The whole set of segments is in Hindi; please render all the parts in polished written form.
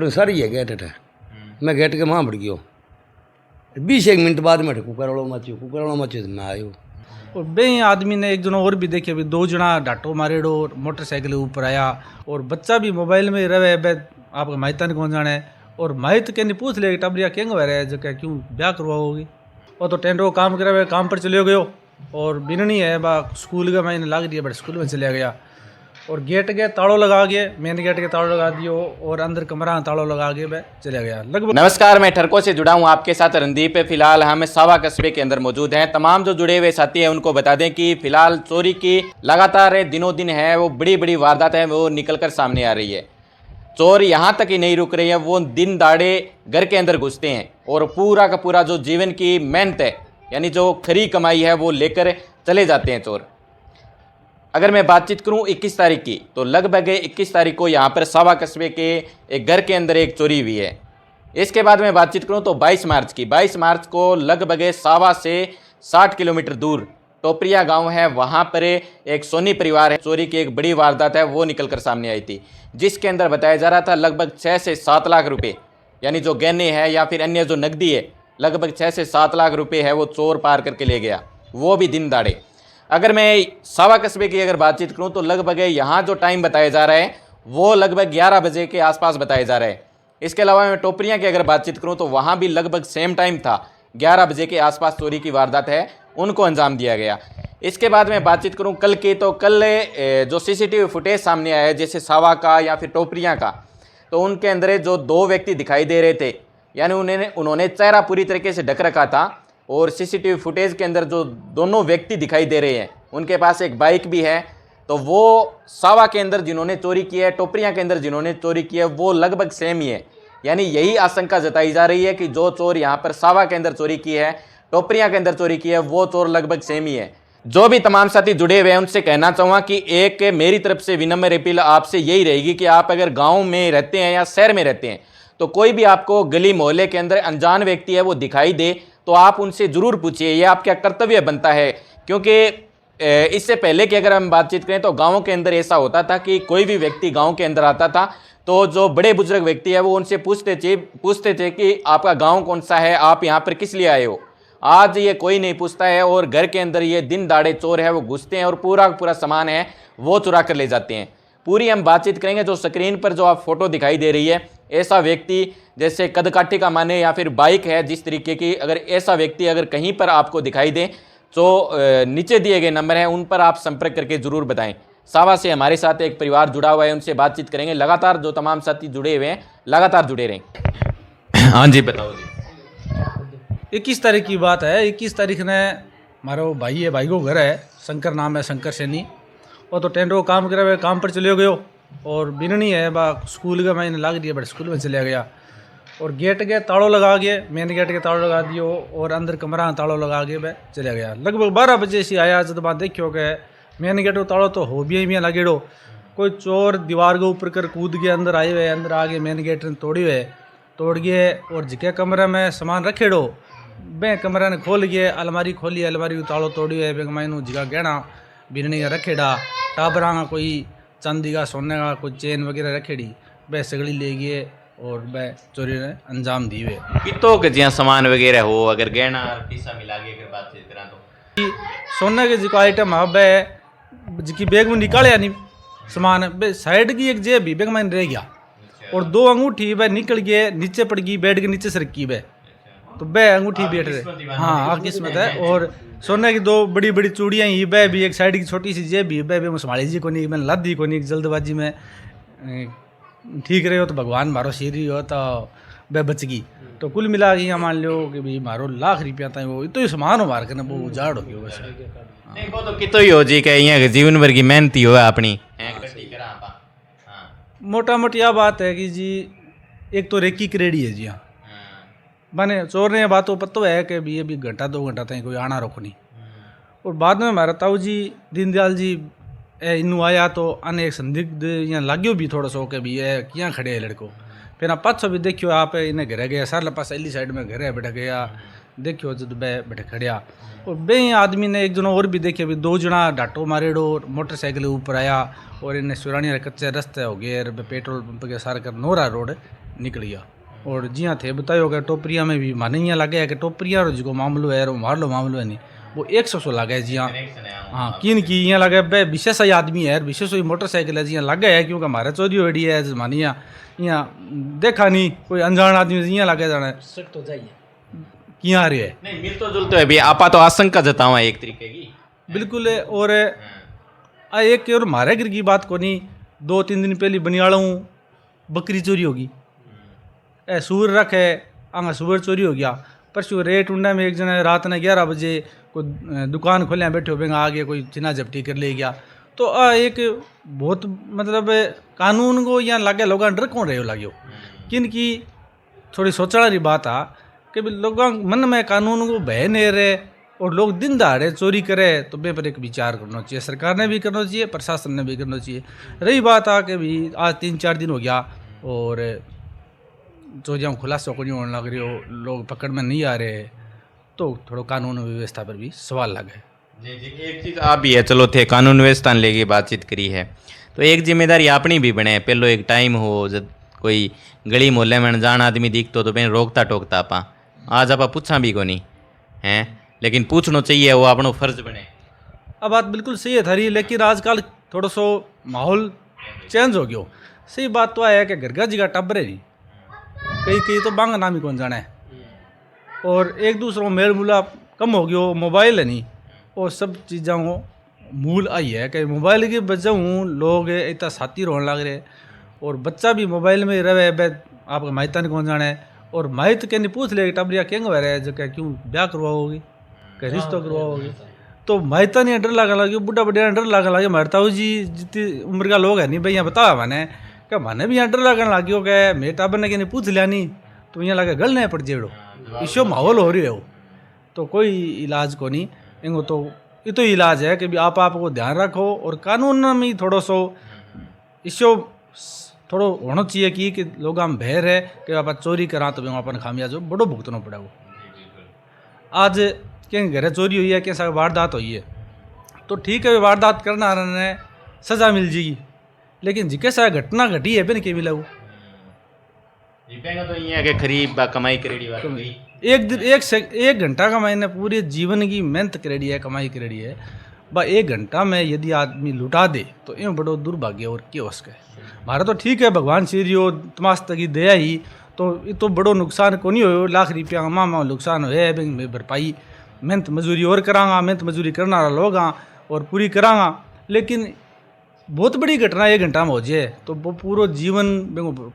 अपने सारी है गेट है। मैं गेट के वहाँ बढ़ गयो 20 मिनट बाद में कुकर वालों मचियो तो मैं आयो। और बे आदमी ने एक जना और भी देखे भी 2 जना डाटो मारेड़ो मोटरसाइकिल ऊपर आया और बच्चा भी मोबाइल में रहे बे आपका माहिता ने कौन जाने और माहित के नहीं पूछ ले टबरिया केंग रहे जो क्या क्यों ब्याह करवाओगी। वो तो टेंडर को काम करे काम पर चले गयो और बिननी है बा स्कूल के महीने लाग दिया बट स्कूल में चले गया और गेट के ताड़ो लगा के मेन गेट के ताड़ो लगा दियो और अंदर कमरा ताड़ो लगा के बे चले गया लगभग। नमस्कार, मैं ठरको से जुड़ा हूं आपके साथ रणदीप है। फिलहाल हम सावा कस्बे के अंदर मौजूद हैं। तमाम जो जुड़े हुए साथी हैं उनको बता दें कि फिलहाल चोरी की लगातार दिनों दिन है वो बड़ी वारदात है वो निकल कर सामने आ रही है। चोर यहाँ तक ही नहीं रुक रही है, वो दिन दाड़े घर के अंदर घुसते हैं और पूरा का पूरा जो जीवन की मेहनत है यानी जो खरी कमाई है वो लेकर चले जाते हैं चोर। अगर मैं बातचीत करूं 21 तारीख की तो लगभग 21 तारीख को यहाँ पर सावा कस्बे के एक घर के अंदर एक चोरी हुई है। इसके बाद मैं बातचीत करूं तो 22 मार्च को लगभग सावा से 60 किलोमीटर दूर टोपरिया गांव है, वहां पर एक सोनी परिवार है चोरी की एक बड़ी वारदात है वो निकल कर सामने आई थी, जिसके अंदर बताया जा रहा था लगभग 6 से 7 लाख रुपये यानी जो गहने हैं या फिर अन्य जो नकदी है लगभग 6 से 7 लाख रुपये है वो चोर पार करके ले गया, वो भी दिन दाड़े। अगर मैं सावा कस्बे की अगर बातचीत करूं तो लगभग यहाँ जो टाइम बताया जा रहा है वो लगभग 11 बजे के आसपास बताया जा रहा है। इसके अलावा मैं टोपरिया की अगर बातचीत करूं तो वहाँ भी लगभग सेम टाइम था, 11 बजे के आसपास चोरी की वारदात है उनको अंजाम दिया गया। इसके बाद मैं बातचीत करूं कल की तो कल जो सीसीटीवी फुटेज सामने आया है जैसे सावा का या फिर टोपरिया का, तो उनके अंदर जो 2 व्यक्ति दिखाई दे रहे थे यानी उन्होंने चेहरा पूरी तरीके से ढक रखा था और सीसीटीवी फुटेज के अंदर जो दोनों व्यक्ति दिखाई दे रहे हैं उनके पास एक बाइक भी है। तो वो सावा के अंदर जिन्होंने चोरी की है, टोपरिया के अंदर जिन्होंने चोरी की है वो लगभग सेम ही है। यानी यही आशंका जताई जा रही है कि जो चोर यहाँ पर सावा के अंदर चोरी की है, टोपरिया के अंदर चोरी की है, वो चोर लगभग सेम ही है। जो भी तमाम साथी जुड़े हुए हैं उनसे कहना चाहूँगा कि एक मेरी तरफ से विनम्र अपील आपसे यही रहेगी कि आप अगर गाँव में रहते हैं या शहर में रहते हैं तो कोई भी आपको गली मोहल्ले के अंदर अनजान व्यक्ति है वो दिखाई दे तो आप उनसे ज़रूर पूछिए, ये आपका कर्तव्य बनता है। क्योंकि इससे पहले की अगर हम बातचीत करें तो गाँव के अंदर ऐसा होता था कि कोई भी व्यक्ति गाँव के अंदर आता था तो जो बड़े बुजुर्ग व्यक्ति है वो उनसे पूछते थे कि आपका गाँव कौन सा है, आप यहाँ पर किस लिए आए हो। आज ये कोई नहीं पूछता है और घर के अंदर ये दिन दाड़े चोर है वो घुसते हैं और पूरा सामान है वो चुरा कर ले जाते हैं। पूरी हम बातचीत करेंगे। जो स्क्रीन पर जो आप फोटो दिखाई दे रही है ऐसा व्यक्ति जैसे कदकाठी का माने या फिर बाइक है जिस तरीके की, अगर ऐसा व्यक्ति अगर कहीं पर आपको दिखाई दे तो नीचे दिए गए नंबर हैं उन पर आप संपर्क करके ज़रूर बताएं। सावा से हमारे साथ एक परिवार जुड़ा हुआ है, उनसे बातचीत करेंगे। लगातार जो तमाम साथी जुड़े हुए हैं लगातार जुड़े रहें। हाँ जी बताओ जी। 21 तारीख की बात है। 21 तारीख ने हमारा भाई है, भाई को घर है, शंकर नाम है, शंकर सैनी। वो तो टेंडर को काम करे काम पर चले गयो और बिननी है बा स्कूल के महीने लाग दिया बट स्कूल में चले गया और गेट के ताड़ो लगा के मेन गेट के ताड़ो लगा दियो और अंदर कमरा ताड़ो लगा के बे चले गया। लगभग 12 बजे से आया जब बात देखियो के मेन गेट को ताड़ो तो हो भी लगेड़ो, कोई चोर दीवार के ऊपर कर कूद के अंदर आए हुए, अंदर आगे मेन गेट ने तोड़ गए और जिके कमरे में सामान रखेड़ो बे कमरा ने खोल गए, अलमारी खोली, अलमारी को ताड़ो तोड़ी है, बे मायनू जिका गहना बिननी का रखेड़ा, टाबरा का कोई चांदी का सोने का कोई चेन वगैरह रखेड़ी बे सगड़ी ले गए और बे चोरी ने अंजाम दी हुए। कितो के जिया सामान वगैरह हो अगर गहना पैसा मिला के अगर बातचीत करा तो सोने के जिको आइटम है बे जिकी बैग में निकाले नहीं सामान बे साइड की एक जेब भी बैग में रह गया और 2 अंगूठी बे निकल गए नीचे पड़ गई, बेड के नीचे सरकी बे तो बे अंगूठी बैठ रहे। हाँ किस्मत है। और सोने की 2 बड़ी चूड़ियाँ ही बे भी, एक साइड की छोटी सी जेब भी बे मैं संभाली जी को नहीं, मैंने लद दी को नहीं जल्दबाजी में। ठीक रहे हो तो भगवान मारो सीरी हो तो बे बच गई। तो कुल मिला के मान लो कि भाई मारो लाख रुपया था वो तो सामान हो मार के ना वो उजाड़ हो गया वैसे। नहीं वो तो कितो ही हो जी के यहाँ जीवन भर की मेहनती हो अपनी। मोटा मोटी यह बात है कि जी एक तो रेकी करेड़ी है जी। हाँ माने चोर ने बात तो पता है कि भी ये भी घंटा 2 घंटा तक कोई आना रोको नहीं। और बाद में हमारा ताऊ जी दीनदयाल जी इनू आया तो अने एक संदिग्ध यहाँ लाग्यो भी थोड़ा सो के भी है क्या खड़े है लड़को। फिर आप पाछो भी देखियो आप इन्हें घरे गया सारे पास अली साइड में घर है बैठा गया देखियो जब बे बैठे खड़िया और बे आदमी ने एक जनो और भी देखे भी 2 जना डाटो मारेड़ो मोटरसाइकिल ऊपर आया और इन्हें सुरानिया कच्चे रास्ते हो गए और पेट्रोल पंप के सार कर नोरा रोड निकल गया। और जिया थे बतायो कि टोपरिया में भी माने यहाँ लगे है कि टोपरिया रो जो मामलो है रो मार लो मामलो है नहीं वो 100 लगे जिया हाँ किन की यहाँ लगे बे विशेष आदमी है विशेष मोटरसाइकिल है जिया लगे है क्योंकि हमारे चोरी होड़ी है मानिया यहाँ देखा नहीं कोई अनजान आदमी जिया लगे जाना तो जाइए किया रहे है नहीं मिल तो जुलते है भी आपा तो आशंका जतावा एक तरीके की बिल्कुल है। और एक और मारे गिर की बात को नहीं 2-3 दिन पहले बनियाड़ा हूँ बकरी चोरी होगी सूर रख है आंगा सूर चोरी हो गया परसों रेट उंडा में एक जना रात ने 11 बजे कोई दुकान खोलिया बैठे हो आगे कोई चिना जब्ती कर ले गया। तो एक बहुत मतलब कानून को यहाँ लागे लोग डर कौन रहे हो लाग्यो किन की थोड़ी सोचने वाली बात आ कि लोगों मन में कानून को भय नहीं रहे और लोग दिन दहाड़े चोरी करे तो बे पर एक विचार करना चाहिए सरकार ने भी करना चाहिए प्रशासन ने भी करना चाहिए। रही बात आ कि भी आज 3-4 दिन हो गया और चोरियाँ खुलासा को नहीं होने लग रही हो लोग पकड़ में नहीं आ रहे तो थोड़ा कानून व्यवस्था पर भी सवाल लगे। जी जी एक चीज़ आप भी है चलो थे कानून व्यवस्था लेके बातचीत करी है तो एक जिम्मेदारी अपनी भी बने पहलो एक टाइम हो जब कोई गली मोहल्ले में अनजान आदमी दिखतो तो बेन रोकता टोकता आपा आज आप पूछा भी को नहीं हैं लेकिन पूछना चाहिए वो अपनो फर्ज बने। अब बात बिल्कुल सही है थारी लेकिन आजकल थोड़ा सो माहौल चेंज हो गयो। सही बात तो है कि घर घर जगह टब्बर है नहीं कई कई तो बांग नाम ही कौन जाना है और एक दूसरों मेल मूला कम हो गयो मोबाइल है नहीं और सब चीज़ों को मूल आई है कि मोबाइल की वजह हूँ लोग इतना साथी रोने लग रहे और बच्चा भी मोबाइल में रहे आपका माहिता नहीं कौन जाना है और माहित के नहीं पूछ ले टबरिया केंग वह रहे जो क्यों ब्याह करवाओगी क्या रिश्ता करवाओगी तो माहिता नहीं डर लगा लगे बुढ़ा बुढ़िया डर लगा लगे मरता हूँ जी जितनी उम्र का लोग है नहीं भाई यहाँ बताया मैंने क्या मैंने भी यहाँ डर लगने लगी क्या मेरे टाबर ने नहीं पूछ लिया नहीं तो यहाँ लगे गल नहीं पड़ जेड़ो इसो माहौल हो रही है वो तो कोई इलाज को नहीं इनको तो ये तो इलाज है कि भी आपको ध्यान रखो और कानून में थोड़ा सो इसो थोड़ो होना चाहिए कि लोग हम भय है कि आप चोरी करा तो अपन खामियाजो बड़ो भुगतना पड़ा वो। आज क्या घर चोरी हुई है कैसा वारदात हुई है तो ठीक है वारदात करना रहे सज़ा मिल जाएगी लेकिन जिके सा घटना घटी है फिर के मिला वो तो ये कि खरीब कमाई करेड़ी बात गई एक दिन एक घंटा का मैंने पूरे जीवन की मेहनत करेड़ी है कमाई करेड़ी है बा 1 घंटा में यदि आदमी लुटा दे तो ये बड़ो दुर्भाग्य और क्या उसका हमारा तो ठीक है भगवान श्री हो तमाश तक दया ही तो ये तो बड़ो नुकसान को नहीं हो लाख रुपया मामा नुकसान हो बैंक में भरपाई मेहनत मजदूरी और करांगा मेहनत मजदूरी करना लोग और पूरी करांगा लेकिन बहुत बड़ी घटना 1 घंटा में हो जाए तो वो पूरा जीवन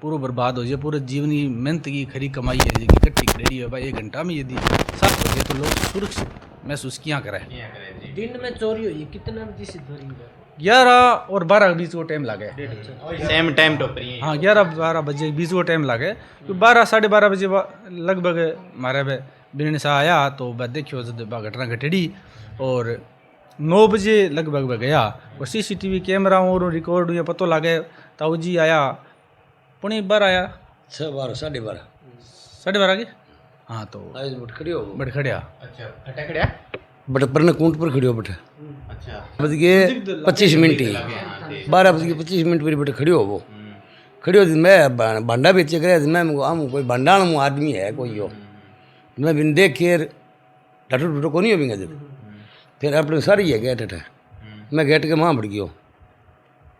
पूरा बर्बाद हो जाए पूरे जीवन की मेहनत की खरी कमाई है जी इकट्ठी करेड़ी है भाई 1 घंटा में यदि साफ हो जाए तो लोग सुरक्षित महसूस किया करें। दिन में चोरी हुई कितना बजे से चोरी हुई 11 और 12 के बीच वो टाइम लगे सेम टाइम टोपरी हाँ 11-12 बजे के बीच वो टाइम लगे तो 12-12:30 बजे लगभग हमारे बिरने से आया तो वह देखियो जब घटना घटेड़ी और 9 बजे लगभग वह गया और CCTV कैमरा और रिकॉर्ड हुआ पतो लगे ताऊ जी आया 11:15 आया 12 12:30 के हाँ तो बट खड़िया अच्छा खटा खड़ा बट पर कूंट पर खड़ियो बट अच्छा बज के 25 मिनट ही 12 बज के 25 मिनट पर बट खड़ियो वो खड़ियो मैं भांडा बेचे करे मैं आम कोई भंडाण मु आदमी है कोई हो मैं बिन देख के डटो डटो को नहीं होगा जब फिर अपने सारी है गेट अठे मैं गेट के वहाँ बढ़ गयो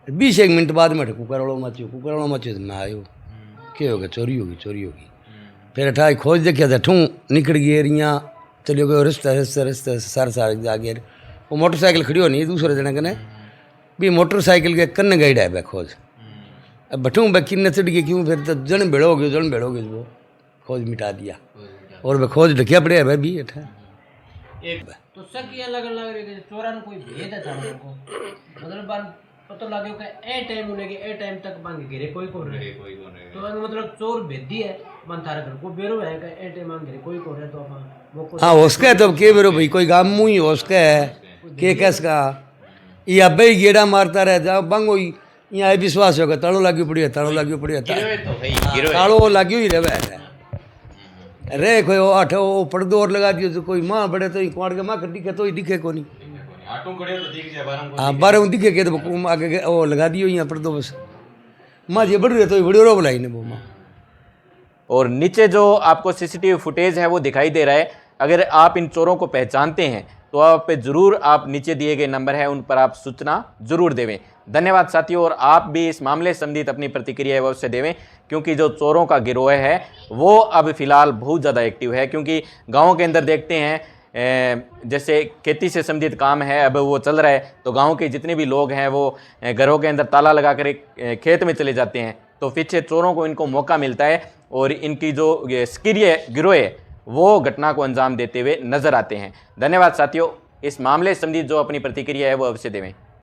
20 मिनट बाद में कुकर वालों मचियो तो मैं आयो क्या होगा चोरी होगी फिर अठा खोज देखिया था ठूँ निकल गए रियाँ चलियो गयो रिश्ते सारे आगे वो मोटरसाइकिल खड़ी हो नहीं दूसरे जने कने भी मोटरसाइकिल के कन्न गई है खोज अब बठूँ बै किन्ने चढ़ गए क्यों फिर तो जन भेड़ो हो गयो वो खोज मिटा दिया और वह खोज ढकिया पड़े है भी अठा तो शक ये लग रही है चोरन कोई भेद है था को मतलब बार पता लगे कि ए टाइम होने के ए टाइम तक मांग गिरे कोई को रहे तो मतलब चोर भेदी है मन थारे घर को बेरो है कि ए टाइम मांग गिरे कोई को रहे तो अपन वो को हाँ उसका है तो के बेरो भाई कोई गाम मुँह ही उसका है के कैसका ये अब ही गेड़ा मारता रहे जाओ बंगो यहाँ विश्वास होगा ताड़ो लागी पड़ी है ताड़ो रे कोई वो आठ वो पर्दो और लगा दियो तो कोई माँ बड़े तो कुआड़ के माँ दिखे तो ही दिखे को नहीं। हाँ 12 दिखे के तो आगे वो लगा दियो यहाँ पर्दो बस माँ जी बढ़ रहे तो बड़ी रो बुलाई ने वो माँ। और नीचे जो आपको सीसीटीवी फुटेज है वो दिखाई दे रहा है। अगर आप इन चोरों को पहचानते हैं तो आप ज़रूर आप नीचे दिए गए नंबर है उन पर आप सूचना ज़रूर देवें। धन्यवाद साथियों। और आप भी इस मामले से संबंधित अपनी प्रतिक्रिया है वो उससे देवें, क्योंकि जो चोरों का गिरोह है वो अब फिलहाल बहुत ज़्यादा एक्टिव है। क्योंकि गाँव के अंदर देखते हैं जैसे खेती से संबंधित काम है अब वो चल रहा है, तो गाँव के जितने भी लोग हैं वो घरों के अंदर ताला लगा कर खेत में चले जाते हैं, तो पीछे चोरों को इनको मौका मिलता है और इनकी जो सक्रिय गिरोह है वो घटना को अंजाम देते हुए नजर आते हैं। धन्यवाद साथियों। इस मामले से संबंधित जो अपनी प्रतिक्रिया है वो अवश्य देवें।